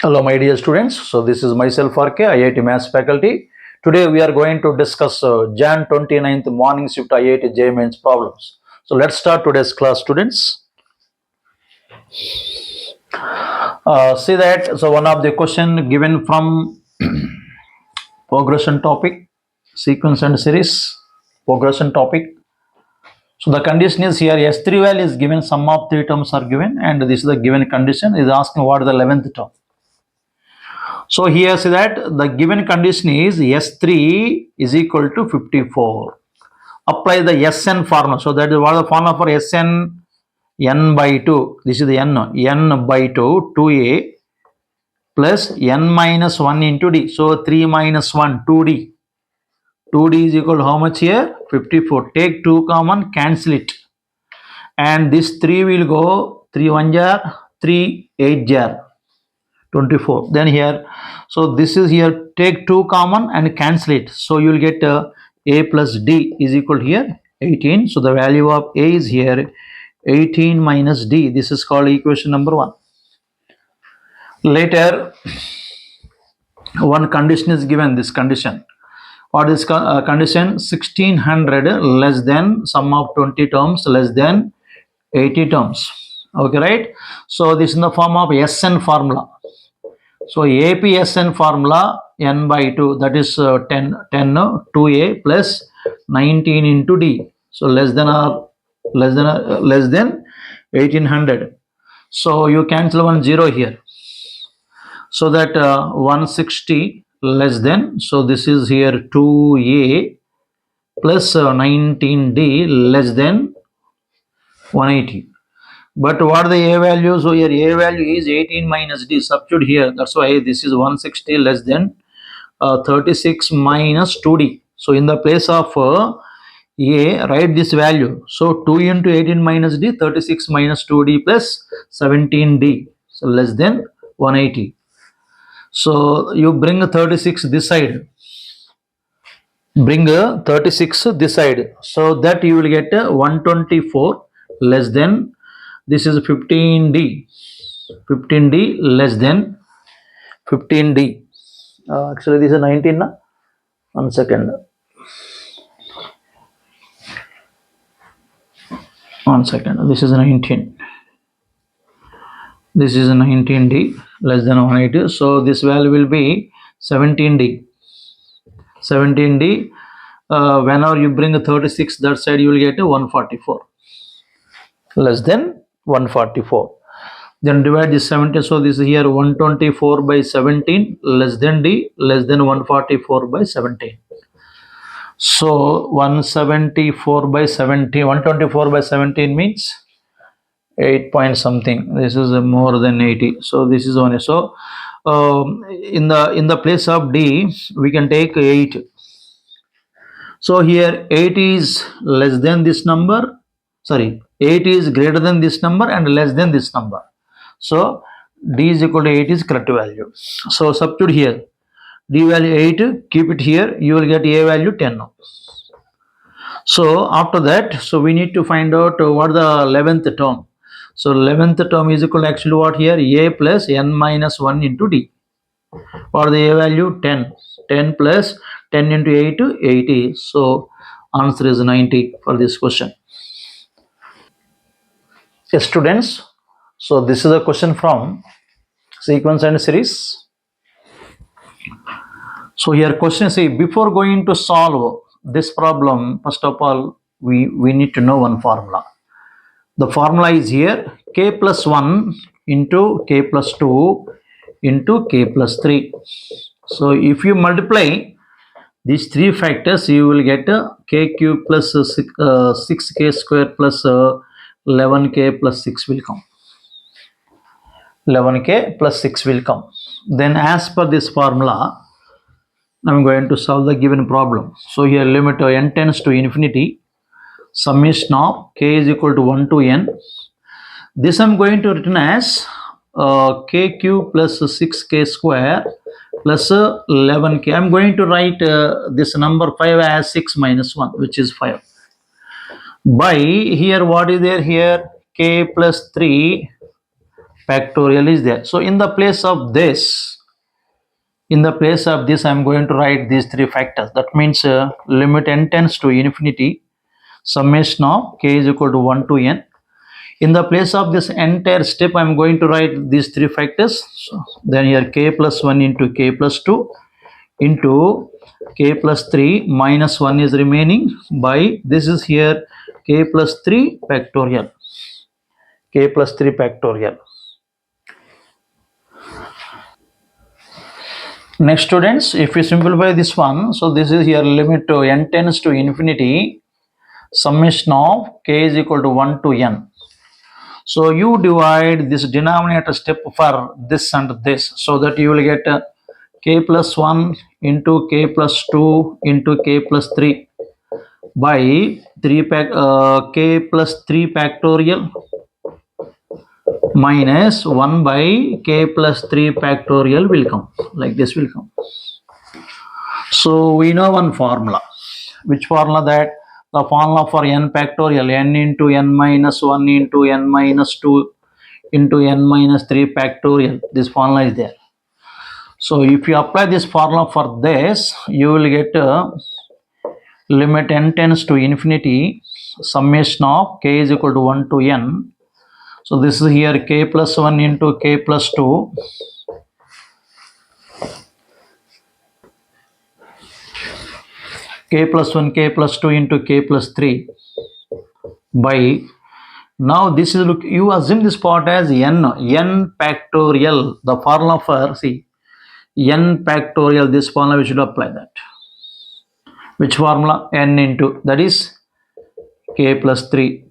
Hello my dear students, so this is myself RK, IIT Maths faculty. Today we are going to discuss Jan 29th morning shift IIT JEE Mains problems. So let's start today's class, students. See that, so one of the question given from progression topic, sequence and series, progression topic. So the condition is here, S3 value is given, sum of three terms are given, and this is the given condition, is asking what is the 11th term. So here see that the given condition is S3 is equal to 54. Apply the Sn formula. So that is what the formula for Sn, n by 2. This is the n by 2, 2a plus n minus 1 into d. So 3 minus 1, 2d. 2d is equal to how much here? 54. Take 2 common, cancel it. And this 3 will go, 3 1 jar, 3 8 jar. 24. Then here, so this is here, take 2 common and cancel it. So you will get a plus d is equal to here 18. So the value of a is here 18 minus d. This is called equation number 1. Later, one condition is given, this condition. What is condition? 1600 less than sum of 20 terms less than 80 terms. Okay, right? So this is in the form of Sn formula. So APSN formula n by 2, that is 10 2a plus 19 into d. So less than 1800. So you cancel 1 0 here. So that 160 less than, so this is here 2a plus 19d less than 180. But what are the a value? So here a value is 18 minus d. Substitute here. That's why this is 160 less than 36 minus 2d. So in the place of a, write this value. So 2 into 18 minus d, 36 minus 2d plus 17d. So less than 180. So you bring 36 this side. Bring 36 this side. So that you will get 124 less than, this is 15d. 15d less than 15d. Actually this is 19 na? 1 second. 1 second. This is 19. This is 19d less than 180. So this value will be 17d. 17d. Whenever you bring 36 that side, you will get 144 less than 144. Then divide this 17. So this is here 124 by 17 less than d less than 144 by 17. So 174 by 17, 124 by 17 means 8 point something. This is more than 80. So this is one. So in the place of d we can take 8. So here 8 is less than this number. Sorry, 8 is greater than this number and less than this number. So d is equal to 8 is correct value. So substitute here. D value 8, keep it here. You will get a value 10. So after that, so we need to find out what the 11th term. So 11th term is equal to actually what here? A plus n minus 1 into d. For the a value 10. 10 plus 10 into 8, 80. So answer is 90 for this question. Yes, students. So this is a question from sequence and series. So here question, see, before going to solve this problem, first of all, we need to know one formula. The formula is here, k plus 1 into k plus 2 into k plus 3. So if you multiply these three factors, you will get k cube plus 6k square plus 11k plus 6 will come. 11k plus 6 will come. Then as per this formula, I'm going to solve the given problem. So here limit n tends to infinity, summation of k is equal to 1 to n. This I'm going to written as k cube plus 6k square plus 11k. I'm going to write this number 5 as 6 minus 1, which is 5. By here, what is there here? K plus 3 factorial is there. So in the place of this, I'm going to write these three factors. That means limit n tends to infinity, summation of k is equal to 1 to n. In the place of this entire step, I'm going to write these three factors. So then here k plus 1 into k plus 2 into k plus 3 minus 1 is remaining by, this is here k plus 3 factorial. K plus 3 factorial. Next students, if we simplify this one, so this is here limit to n tends to infinity, summation of k is equal to 1 to n. So you divide this denominator step for this and this, so that you will get k plus 1 into k plus 2 into k plus 3 by k plus 3 factorial minus 1 by k plus 3 factorial will come, like this will come. So we know one formula. Which formula? That the formula for n factorial, n into n minus 1 into n minus 2 into n minus 3 factorial, this formula is there. So if you apply this formula for this, you will get limit n tends to infinity, summation of k is equal to 1 to n. So this is here k plus 1 into k plus 2 k plus 1 k plus 2 into k plus 3 by, now this is, look, you assume this part as n factorial, the formula for, see, n factorial, this formula we should apply that. Which formula? N into, that is k plus 3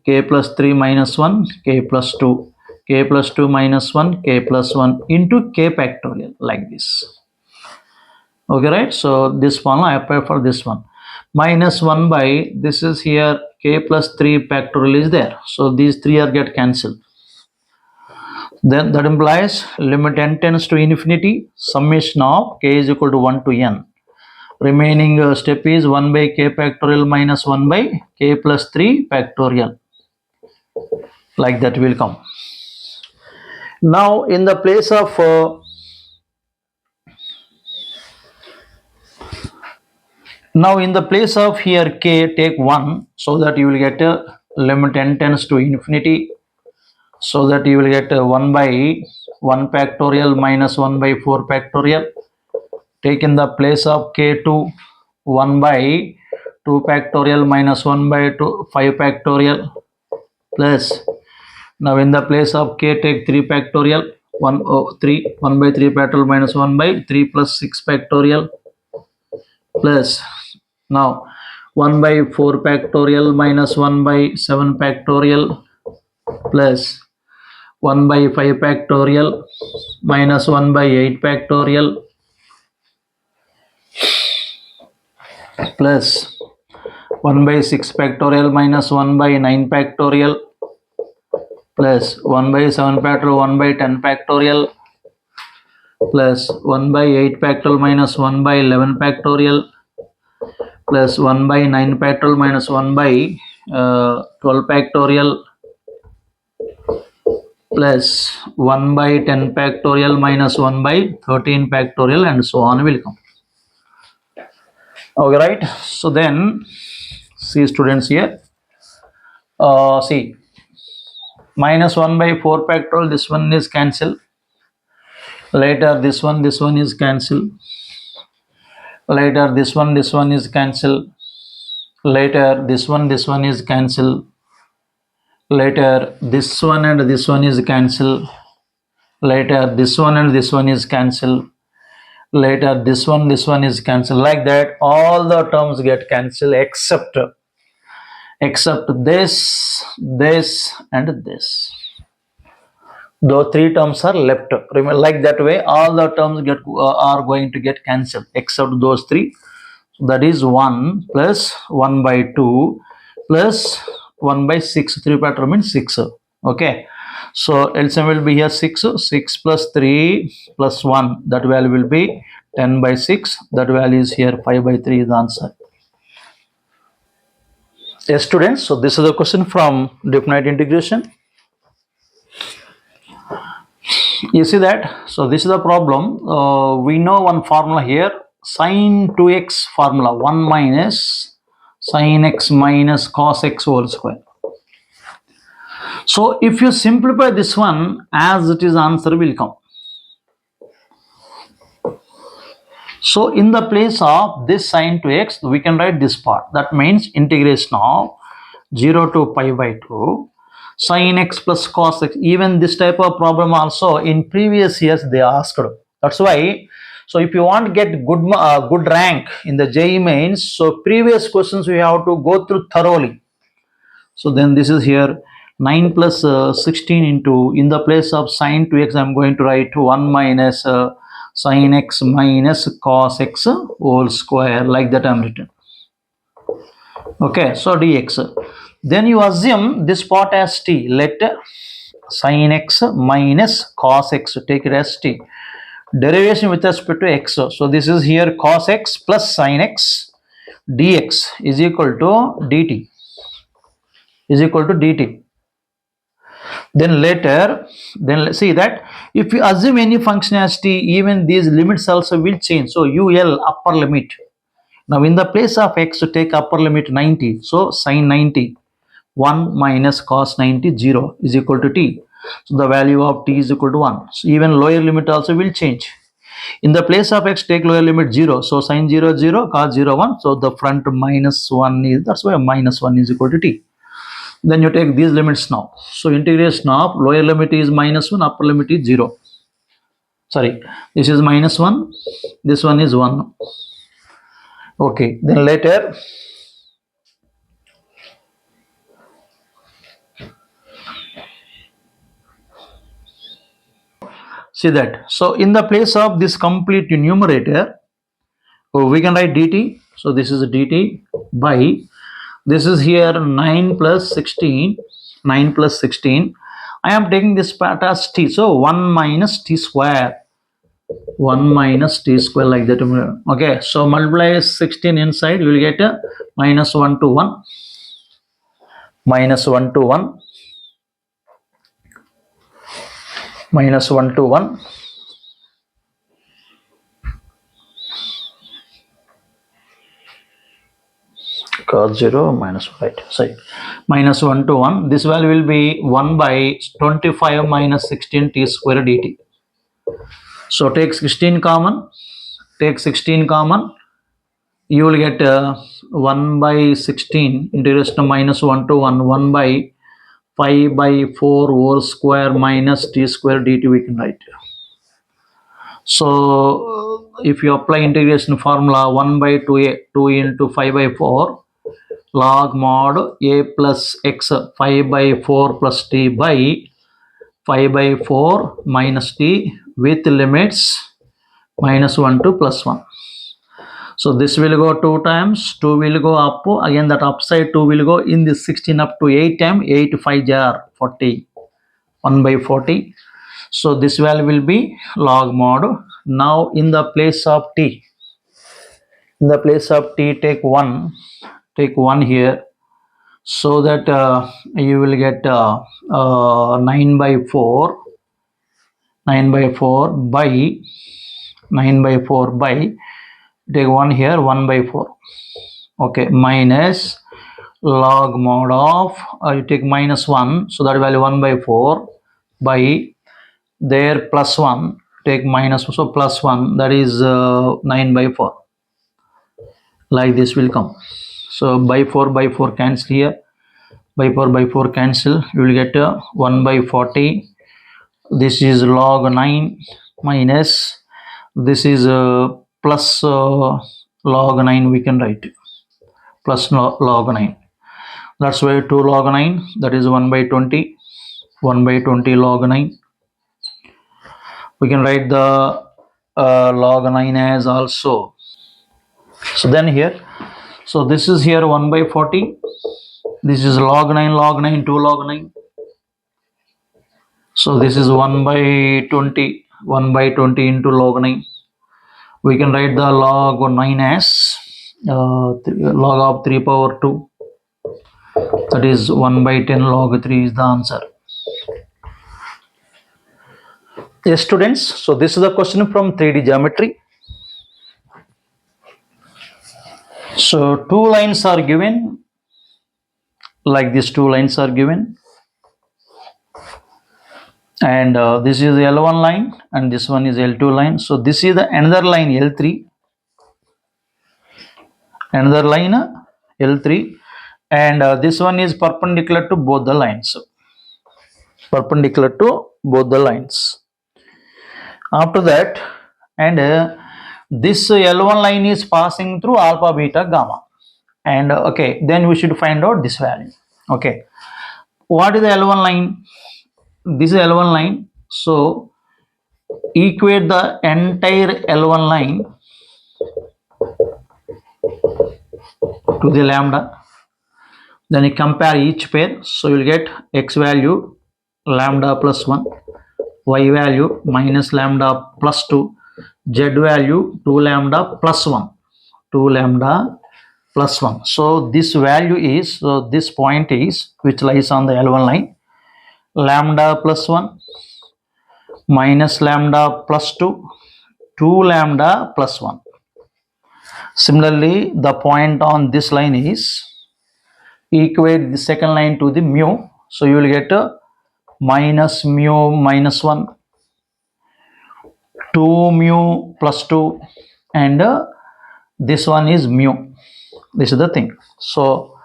minus 1 k plus 2 k plus 2 minus 1 k plus 1 into k factorial, like this. Okay, right? So this formula I apply for this one, minus 1 by, this is here k plus 3 factorial is there, so these three are get cancelled. Then that implies limit n tends to infinity, summation of k is equal to 1 to n. Remaining step is 1 by k factorial minus 1 by k plus 3 factorial, like that will come. Now in the place of here k, take 1, so that you will get limit n tends to infinity, so that you will get 1 by 1 factorial minus 1 by 4 factorial. Take in the place of k2 1 by 2 factorial minus 1 by 5 factorial, plus, now in the place of k take 3 factorial, 1 by 3 factorial minus 1 by 3 plus 6 factorial, plus, now 1 by 4 factorial minus 1 by 7 factorial, plus 1 by 5 factorial minus 1 by 8 factorial, plus 1 by 6 factorial minus 1 by 9 factorial, plus 1 by 7 factorial 1 by 10 factorial, plus 1 by 8 factorial minus 1 by 11 factorial, plus 1 by 9 factorial minus 1 by 12 factorial, plus 1 by 10 factorial minus 1 by 13 factorial, and so on will come. Okay, right? So then, see students here, see, minus 1 by 4 factorial, this one is cancelled. Later this one is cancelled. Later this one is cancelled. Later this one is cancelled. Later this one and this one is cancelled. Later this one and this one is cancelled. Later this one is cancelled. Like that, all the terms get cancelled except this, this, and this. Those three terms are left. Remember, like that way, all the terms are going to get cancelled except those three. That is 1 plus 1 by 2 plus 1 by 6. 3 factor means 6. Okay. So LCM will be here 6. 6 plus 3 plus 1. That value will be 10 by 6. That value is here 5 by 3 is the answer. Yes, students. So this is a question from definite integration. You see that? So this is the problem. We know one formula here. Sine 2x formula 1 minus sine x minus cos x whole square. So if you simplify this one, as it is, answer will come. So in the place of this sine 2x, we can write this part. That means integration of 0 to pi by 2 sine x plus cos x. Even this type of problem also in previous years they asked. That's why. So if you want to get good rank in the JEE mains, so previous questions we have to go through thoroughly. So then this is here 9 plus 16 into, in the place of sine 2x I am going to write 1 minus sine x minus cos x whole square, like that I am written. Okay, so dx. Then you assume this part as t. Let sine x minus cos x, take it as t. Derivation with respect to x. So this is here cos x plus sine x dx is equal to dt. Is equal to dt. Then later, then let's see that if you assume any function as t, even these limits also will change. So ul, upper limit. Now in the place of x, to take upper limit 90. So sine 90, 1 minus cos 90, 0 is equal to t. So the value of t is equal to 1. So even lower limit also will change. In the place of x, take lower limit 0. So sine 0, 0, cos 0, 1. So the front minus 1 is, that's why minus 1 is equal to t. Then you take these limits now. So integration of lower limit is minus 1, upper limit is 0. Sorry, this is minus 1, this one is 1. Okay, then later see that. So in the place of this complete numerator, we can write dt. So this is dt by, this is here 9 plus 16. 9 plus 16. I am taking this part as t. So 1 minus t square. 1 minus t square, like that. Okay, so multiply 16 inside, you will get a minus 1 to 1. Minus 1 to 1. Minus 1 to 1. Cos 0 minus, right, sorry, minus 1 to 1. This value will be 1 by 25 minus 16 t square dt. So take 16 common. Take 16 common. You will get 1 by 16 integration minus 1 to 1. 1 by 5 by 4 whole square minus t square dt we can write. So if you apply integration formula, 1 by 2 into 5 by 4 log mod a plus x 5 by 4 plus t by 5 by 4 minus t with limits minus 1 to plus 1. So this will go 2 times, 2 will go up, again that upside 2 will go in this 16 up to 8 times, 8 5 jar 40, 1 by 40. So this value will be log mod. Now in the place of t, in the place of t, take 1 here, so that you will get 9 by 4 by 9 by 4 by, take 1 here, 1 by 4. Okay, minus log mod of you take minus 1, so that value 1 by 4 by there plus 1, take minus, so plus 1, that is 9 by 4, like this will come. So by 4 cancel here, by 4 cancel, you will get 1 by 40. This is log 9 minus, this is plus log 9 we can write, plus log 9. That's why 2 log 9, that is 1 by 20. 1 by 20 log 9. We can write the log 9 as also. So then here, so this is here 1 by 40. This is log 9, 2 log 9. So this is 1 by 20, 1 by 20 into log 9. We can write the log 9 as log of 3 power 2. That is 1 by 10 log 3 is the answer. Yes, students, so this is a question from 3D geometry. So two lines are given, like these two lines are given, and this is the L1 line and this one is L2 line. So this is the another line L3, another line L3, and this one is perpendicular to both the lines, perpendicular to both the lines. After that, and this L1 line is passing through alpha, beta, gamma, and okay, then we should find out this value. Okay, what is the L1 line? This is L1 line. So equate the entire L1 line to the lambda. Then you compare each pair. So you will get x value lambda plus 1, y value minus lambda plus 2, z value 2 lambda plus 1, 2 lambda plus 1. So this value is, so this point is, which lies on the L1 line, lambda plus 1 minus lambda plus 2, 2 lambda plus 1. Similarly, the point on this line is, equate the second line to the mu. So you will get minus mu minus 1, 2 mu plus 2, and this one is mu. This is the thing. So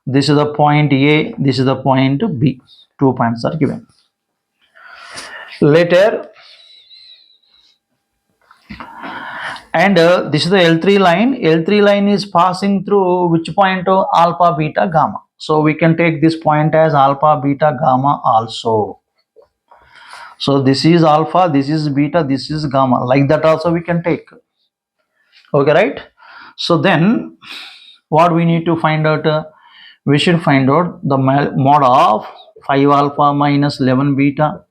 this is the point A, this is the point B. 2 points are given. Later, and this is the L3 line. L3 line is passing through which point? Alpha, beta, gamma. So we can take this point as alpha, beta, gamma also. So this is alpha, this is beta, this is gamma. Like that also we can take. Okay, right? So then what we need to find out? We should find out the mod of 5 alpha minus 11 beta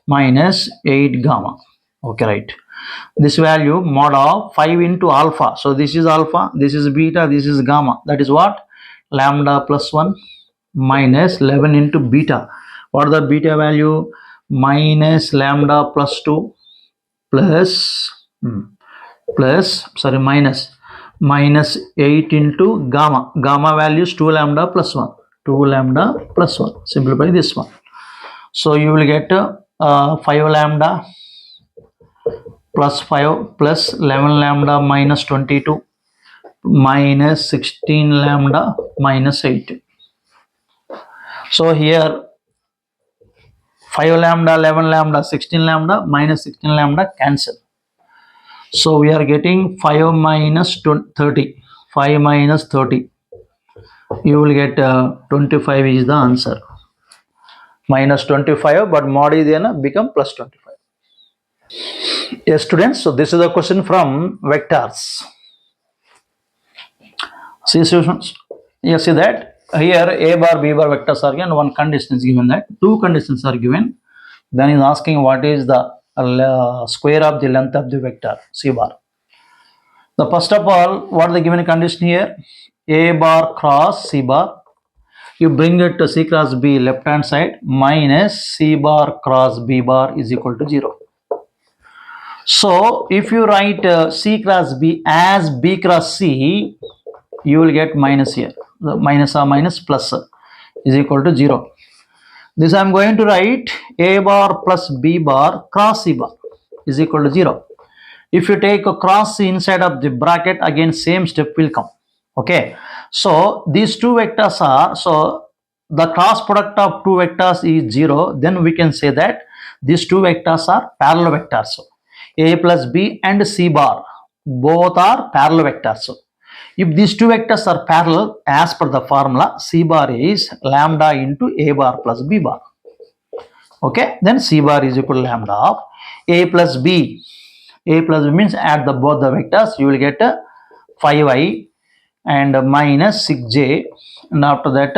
minus 8 gamma. Okay, right? This value mod of 5 into alpha. So this is alpha, this is beta, this is gamma. That is what? Lambda plus 1 minus 11 into beta. What is the beta value? Minus lambda plus 2 plus minus 8 into gamma. Gamma value is 2 lambda plus 1. 2 lambda plus 1. Simplify this one. So you will get 5 lambda plus 5 plus 11 lambda minus 22 minus 16 lambda minus 8. So here 5 lambda, 11 lambda, 16 lambda minus 16 lambda cancel. So we are getting 5 minus 30. 5 minus 30. You will get 25 is the answer. Minus 25, but mod is then become plus 25. Yes, students. So this is a question from vectors. See, students. You see that here a bar, b bar vectors are given. One condition is given that two conditions are given. Then is asking what is the square of the length of the vector c bar. The first of all, what is the given condition here? A bar cross c bar. You bring it to c cross b left hand side minus c bar cross b bar is equal to 0. So if you write c cross b as b cross c, you will get minus here. The minus or minus plus is equal to 0. This I am going to write a bar plus b bar cross c bar is equal to 0. If you take a cross c inside of the bracket, again same step will come. Okay, so these two vectors are, so the cross product of two vectors is 0, then we can say that these two vectors are parallel vectors. So a plus b and c bar both are parallel vectors. So if these two vectors are parallel, as per the formula, c bar is lambda into a bar plus b bar. Okay, then c bar is equal to lambda of a plus b. A plus b means add the both the vectors, you will get 5i and minus 6j, and after that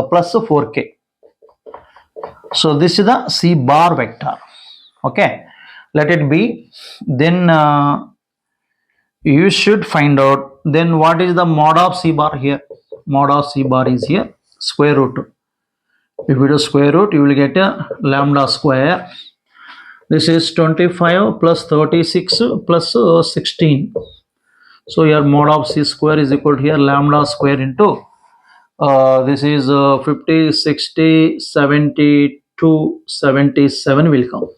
plus 4k. So this is the c bar vector. Okay, let it be. Then you should find out then what is the mod of c bar here. Mod of c bar is here square root. If you do square root, you will get a lambda square This is 25 plus 36 plus 16. So your mod of c square is equal to here lambda square into this is 50, 60, 72, 77 will come.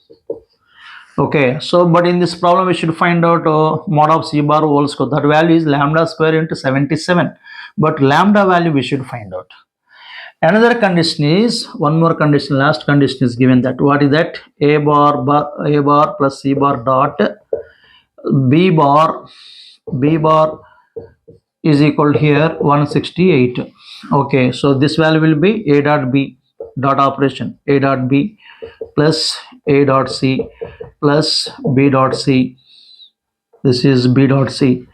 Okay, so but in this problem we should find out mod of c bar whole square. That value is lambda square into 77. But lambda value we should find out. Another condition is, one more condition, last condition is given that. What is that? A bar plus c bar dot b bar is equal to here 168. Okay, so this value will be a dot b dot operation, a dot b plus a dot c plus b dot c. This is b dot c.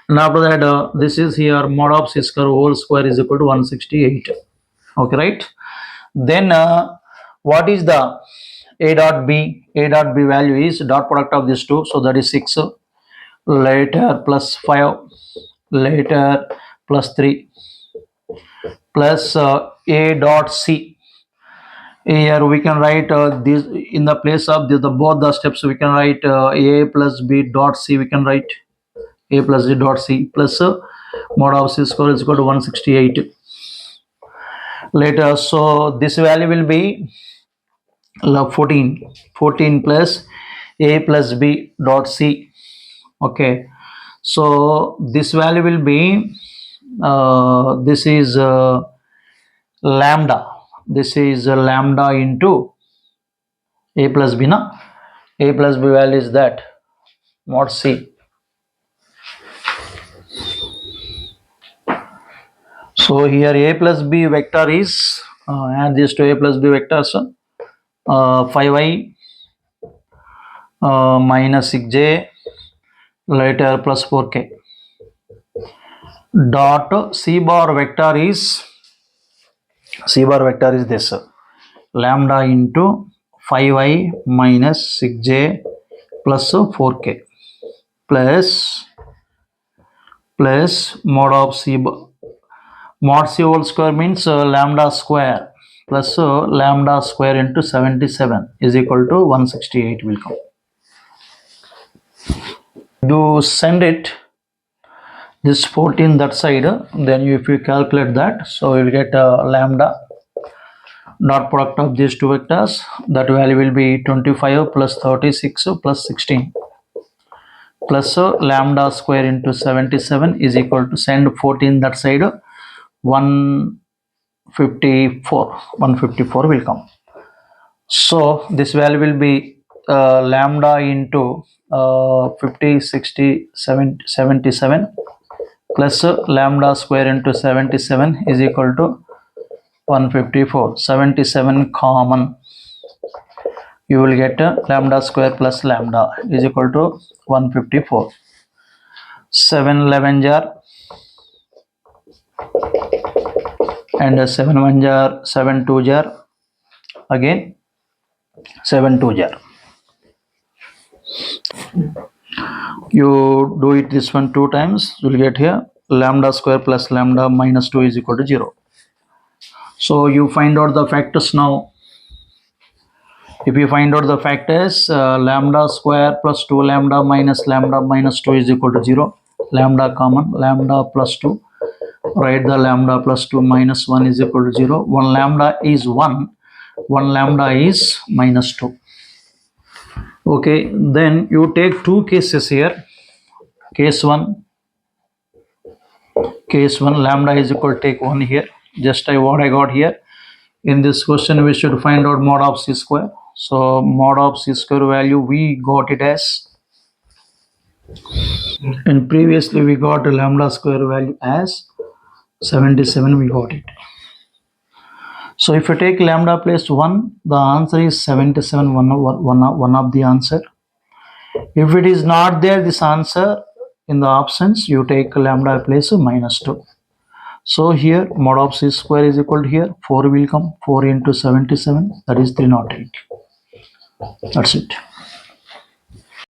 And after that, this is here mod of c square whole square is equal to 168. Okay, right? Then what is the a dot b? A dot b value is dot product of these two, so that is 6. Later plus 5, later plus 3, plus a dot c. Here we can write this in the place of the both the steps. We can write a plus b dot c. We can write a plus b dot c plus mod of c square is equal to 168. Later, so this value will be 14 plus a plus b dot c. Okay, so this value will be this is lambda. This is lambda into a plus b. Na a plus b value is that mod c. So here a plus b vector is add this to a plus b vectors, 5i minus 6j later plus 4k dot c bar vector is this lambda into 5i minus 6j plus 4k plus mod of c mod c whole square means lambda square plus lambda square into 77 is equal to 168 will come. You send it this 14 that side, then if you calculate that, so you will get lambda dot product of these two vectors, that value will be 25 plus 36 plus 16 plus lambda square into 77 is equal to, send 14 that side, 154 will come. So this value will be lambda into 50, 60, 77 plus lambda square into 77 is equal to 154. 77 common, you will get lambda square plus lambda is equal to 154. 7 11 jar and 7 1 jar, 7 2 jar, again 7 2 jar. You do it this one 2 times, you will get here lambda square plus lambda minus 2 is equal to 0. So you find out the factors now. If you find out the factors, lambda square plus 2 lambda minus 2 is equal to 0. Lambda common, lambda plus 2. Write the lambda plus 2 minus 1 is equal to 0. 1 lambda is 1. 1 lambda is minus 2. Okay, then you take two cases here. Case 1 lambda is equal to, take 1 here. Just what I got here. In this question we should find out mod of c square. So mod of c square value we got it as, and previously we got a lambda square value as 77, we got it. So if you take lambda place 1, the answer is 77, one of the answer. If it is not there, this answer in the options, you take lambda place minus 2. So here mod of c square is equal to here 4 will come, 4 into 77, that is 308. That's it.